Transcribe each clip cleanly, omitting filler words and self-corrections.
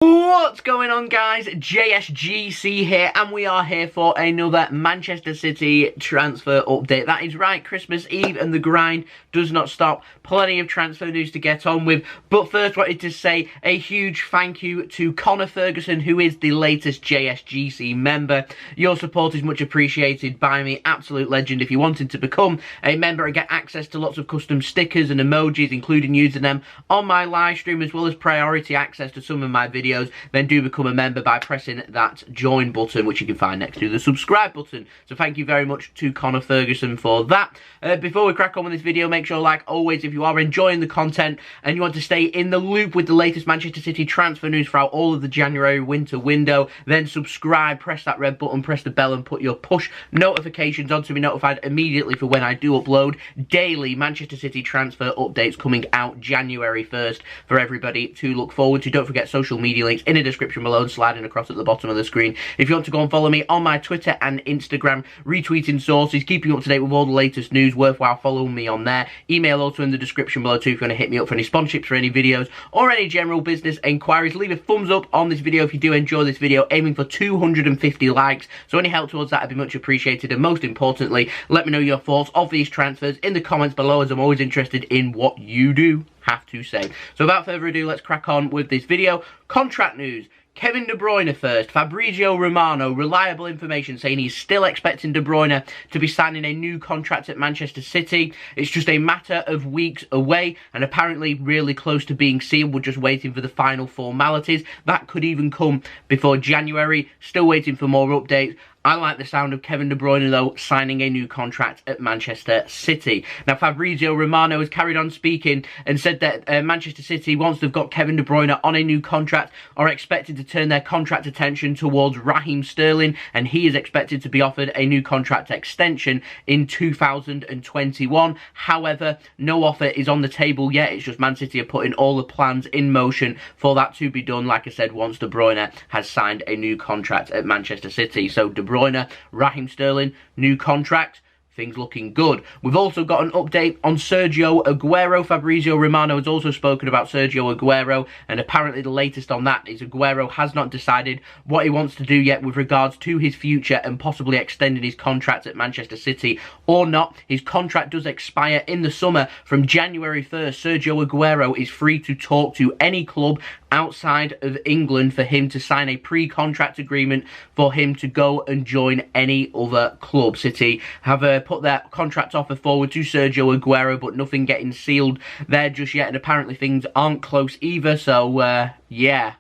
What's going on, guys? JSGC here, and we are here for another Manchester City transfer update. That is right, Christmas Eve, and the grind does not stop. Plenty of transfer news to get on with, but first wanted to say a huge thank you to Connor Ferguson, who is the latest JSGC member. Your support is much appreciated by me, absolute legend. If you wanted to become a member and get access to lots of custom stickers and emojis, including using them on my live stream, as well as priority access to some of my videos, then do become a member by pressing that join button, which you can find next to the subscribe button. So thank you very much to Connor Ferguson for that. Before we crack on with this video, make sure, like always, if you are enjoying the content and you want to stay in the loop with the latest Manchester City transfer news throughout all of the January winter window, then subscribe, press that red button, press the bell and put your push notifications on to be notified immediately for when I do upload daily Manchester City transfer updates coming out January 1st for everybody to look forward to. Don't forget social media links in the description below and sliding across at the bottom of the screen. If you want to go and follow me on my Twitter and Instagram, retweeting sources, keeping up to date with all the latest news, worthwhile following me on there. Email also in the description below too if you want to hit me up for any sponsorships for any videos or any general business inquiries. Leave a thumbs up on this video if you do enjoy this video, aiming for 250 likes, so any help towards that would be much appreciated. And most importantly, let me know your thoughts of these transfers in the comments below, as I'm always interested in what you do have to say. So without further ado, let's crack on with this video. Contract news. Kevin De Bruyne first. Fabrizio Romano, reliable information saying he's still expecting De Bruyne to be signing a new contract at Manchester City. It's just a matter of weeks away and apparently really close to being sealed. We're just waiting for the final formalities. That could even come before January. Still waiting for more updates. I like the sound of Kevin De Bruyne, though, signing a new contract at Manchester City. Now, Fabrizio Romano has carried on speaking and said that Manchester City, once they've got Kevin De Bruyne on a new contract, are expected to turn their contract attention towards Raheem Sterling, and he is expected to be offered a new contract extension in 2021. However, no offer is on the table yet. It's just Man City are putting all the plans in motion for that to be done, like I said, once De Bruyne has signed a new contract at Manchester City. So De Bruyne, Raheem Sterling, new contract. Things looking good. We've also got an update on Sergio Aguero. Fabrizio Romano has also spoken about Sergio Aguero, and apparently the latest on that is Aguero has not decided what he wants to do yet with regards to his future and possibly extending his contract at Manchester City or not. His contract does expire in the summer. From January 1st, Sergio Aguero is free to talk to any club outside of England for him to sign a pre-contract agreement for him to go and join any other club. City have put their contract offer forward to Sergio Aguero, but nothing getting sealed there just yet, and apparently things aren't close either. So yeah,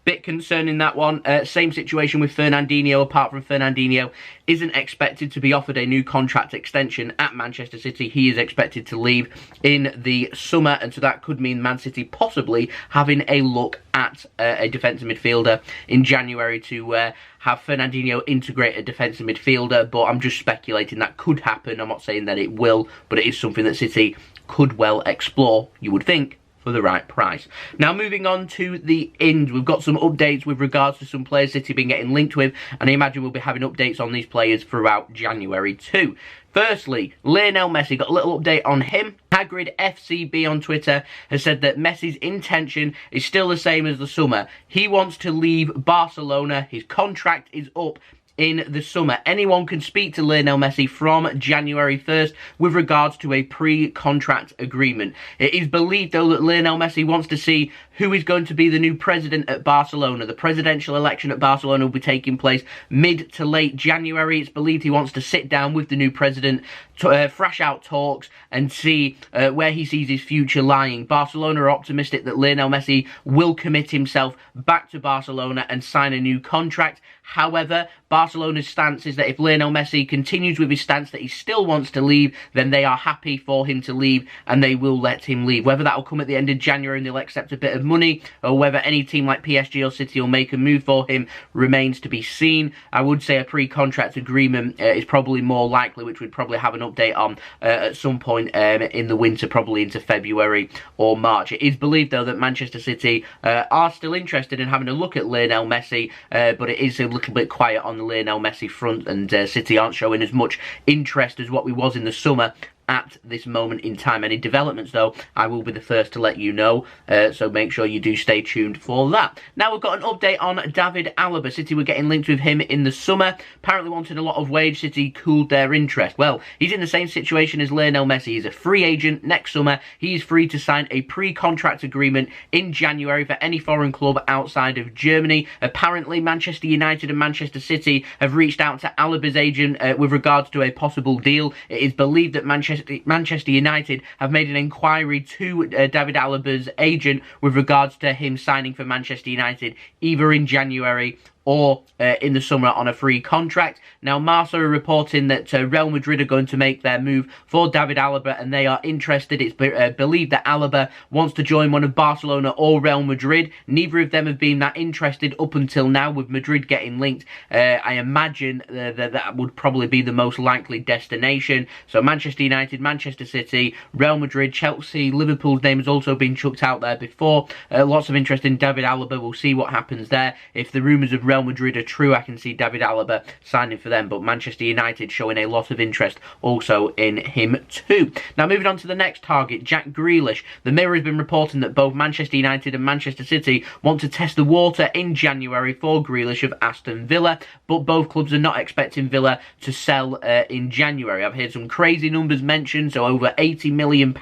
bit concerning that one. Same situation with Fernandinho. Apart from Fernandinho isn't expected to be offered a new contract extension at Manchester City, he is expected to leave in the summer, and so that could mean Man City possibly having a look at a defensive midfielder in January to have Fernandinho integrate a defensive midfielder. But I'm just speculating that could happen. I'm not saying that it will, but it is something that City could well explore, you would think, for the right price. Now, moving on to the ins, we've got some updates with regards to some players City have been getting linked with, and I imagine we'll be having updates on these players throughout January too. Firstly, Lionel Messi, got a little update on him. Hagrid FCB on Twitter has said that Messi's intention is still the same as the summer. He wants to leave Barcelona. His contract is up in the summer. Anyone can speak to Lionel Messi from January 1st with regards to a pre-contract agreement. It is believed, though, that Lionel Messi wants to see who is going to be the new president at Barcelona. The presidential election at Barcelona will be taking place mid to late January. It's believed he wants to sit down with the new president, to thrash out talks and see where he sees his future lying. Barcelona are optimistic that Lionel Messi will commit himself back to Barcelona and sign a new contract. However, Barcelona's stance is that if Lionel Messi continues with his stance that he still wants to leave, then they are happy for him to leave and they will let him leave. Whether that will come at the end of January and they'll accept a bit of money, or whether any team like PSG or City will make a move for him, remains to be seen. I would say a pre-contract agreement is probably more likely, which we'd probably have an update on at some point in the winter, probably into February or March. It is believed, though, that Manchester City are still interested in having a look at Lionel Messi, but it is a little bit quiet on the Lionel Messi front, and City aren't showing as much interest as what we was in the summer at this moment in time. Any developments, though, I will be the first to let you know, so make sure you do stay tuned for that. Now, we've got an update on David Alaba. City were getting linked with him in the summer, apparently wanting a lot of wage. City cooled their interest. Well, he's in the same situation as Lionel Messi. He's a free agent next summer. He's free to sign a pre-contract agreement in January for any foreign club outside of Germany. Apparently, Manchester United and Manchester City have reached out to Alaba's agent with regards to a possible deal. It is believed that Manchester United have made an inquiry to David Alaba's agent with regards to him signing for Manchester United either in January or in the summer on a free contract. Now, Marca are reporting that Real Madrid are going to make their move for David Alaba, and they are interested. It's believed that Alaba wants to join one of Barcelona or Real Madrid. Neither of them have been that interested up until now, with Madrid getting linked. I imagine that would probably be the most likely destination. So Manchester United, Manchester City, Real Madrid, Chelsea, Liverpool's name has also been chucked out there before. Lots of interest in David Alaba. We'll see what happens there. If the rumours of Real Madrid are true, I can see David Alaba signing for them, but Manchester United showing a lot of interest also in him too. Now, moving on to the next target, Jack Grealish. The Mirror has been reporting that both Manchester United and Manchester City want to test the water in January for Grealish of Aston Villa, but both clubs are not expecting Villa to sell in January. I've heard some crazy numbers mentioned, so over £80 million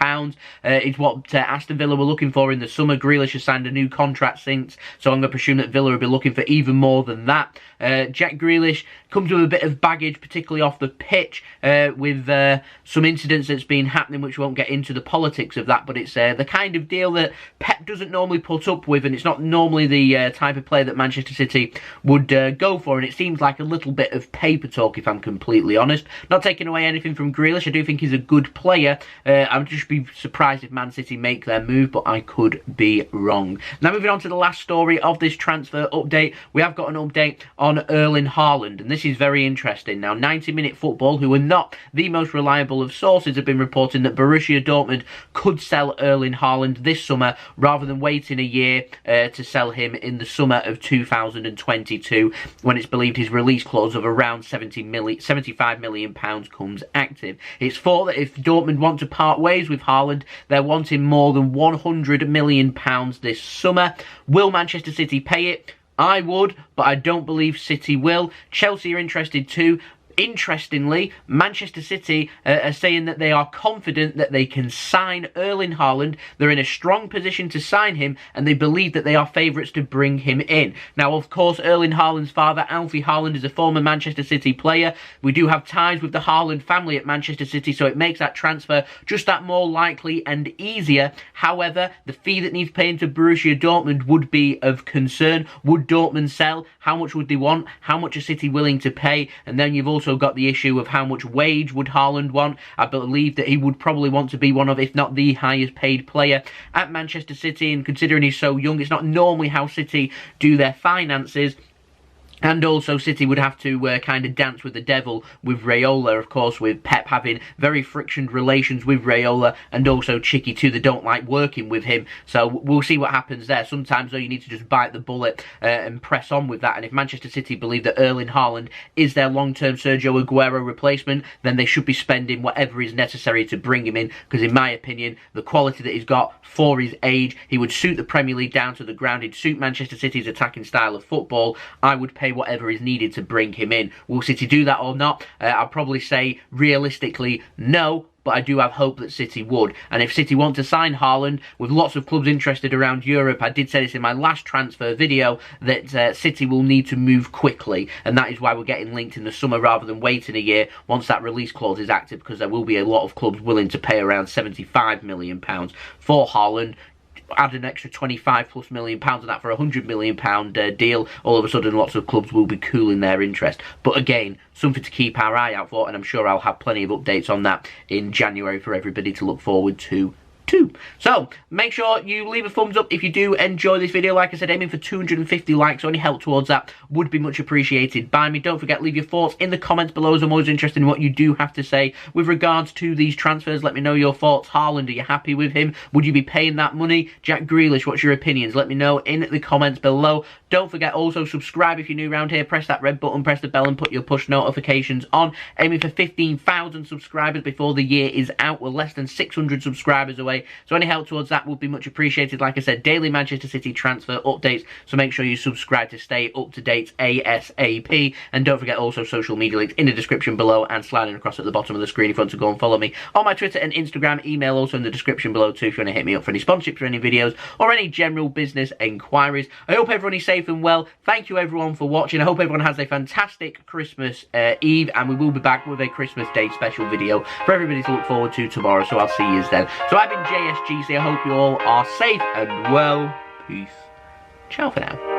is what Aston Villa were looking for in the summer. Grealish has signed a new contract since, so I'm going to presume that Villa will be looking for even more than that. Jack Grealish comes with a bit of baggage, particularly off the pitch, with some incidents that's been happening, which won't get into the politics of that, but it's the kind of deal that Pep doesn't normally put up with, and it's not normally the type of player that Manchester City would go for, and it seems like a little bit of paper talk, if I'm completely honest. Not taking away anything from Grealish, I do think he's a good player. I would just be surprised if Man City make their move, but I could be wrong. Now, moving on to the last story of this transfer update, we have got an update on Erling Haaland, and this is very interesting. Now, 90-Minute Football, who are not the most reliable of sources, have been reporting that Borussia Dortmund could sell Erling Haaland this summer rather than waiting a year to sell him in the summer of 2022, when it's believed his release clause of around £75 million comes active. It's thought that if Dortmund want to part ways with Haaland, they're wanting more than £100 million this summer. Will Manchester City pay it? I would, but I don't believe City will. Chelsea are interested too. Interestingly, Manchester City are saying that they are confident that they can sign Erling Haaland. They're in a strong position to sign him, and they believe that they are favourites to bring him in. Now, of course, Erling Haaland's father, Alfie Haaland, is a former Manchester City player. We do have ties with the Haaland family at Manchester City, so it makes that transfer just that more likely and easier. However, the fee that needs paying to Borussia Dortmund would be of concern. Would Dortmund sell? How much would they want? How much are City willing to pay? And then you've also got the issue of how much wage would Haaland want. I believe that he would probably want to be one of, if not the highest paid player at Manchester City, and considering he's so young, it's not normally how City do their finances. And also, City would have to kind of dance with the devil with Raiola, of course, with Pep having very frictioned relations with Raiola, and also Chicky too. They don't like working with him, so we'll see what happens there. Sometimes, though, you need to just bite the bullet and press on with that. And if Manchester City believe that Erling Haaland is their long-term Sergio Aguero replacement, then they should be spending whatever is necessary to bring him in, because in my opinion, the quality that he's got for his age, he would suit the Premier League down to the ground. He'd suit Manchester City's attacking style of football. I would pay whatever is needed to bring him in. Will City do that or not? I'll probably say realistically no, but I do have hope that City would. And if City want to sign Haaland, with lots of clubs interested around Europe, I did say this in my last transfer video, that City will need to move quickly, and that is why we're getting linked in the summer rather than waiting a year once that release clause is active, because there will be a lot of clubs willing to pay around £75 million for Haaland. Add an extra £25+ million on that for a £100 million deal, all of a sudden lots of clubs will be cooling their interest. But again, something to keep our eye out for, and I'm sure I'll have plenty of updates on that in January for everybody to look forward to 2. So make sure you leave a thumbs up if you do enjoy this video. Like I said, aiming for 250 likes, so any help towards that would be much appreciated by me. Don't forget, leave your thoughts in the comments below, as I'm always interested in what you do have to say with regards to these transfers. Let me know your thoughts. Haaland, are you happy with him? Would you be paying that money? Jack Grealish, what's your opinions? Let me know in the comments below. Don't forget, also subscribe if you're new around here. Press that red button, press the bell, and put your push notifications on. Aiming for 15,000 subscribers before the year is out. We're less than 600 subscribers away. So any help towards that would be much appreciated. Like I said, daily Manchester City transfer updates, so make sure you subscribe to stay up to date ASAP. And don't forget, also social media links in the description below and sliding across at the bottom of the screen if you want to go and follow me on my Twitter and Instagram. Email also in the description below too if you want to hit me up for any sponsorships or any videos or any general business inquiries. I hope everyone is safe and well. Thank you everyone for watching. I hope everyone has a fantastic Christmas Eve, and we will be back with a Christmas Day special video for everybody to look forward to tomorrow. So I'll see you then. So I've been JSGC. I hope you all are safe and well. Peace. Ciao for now.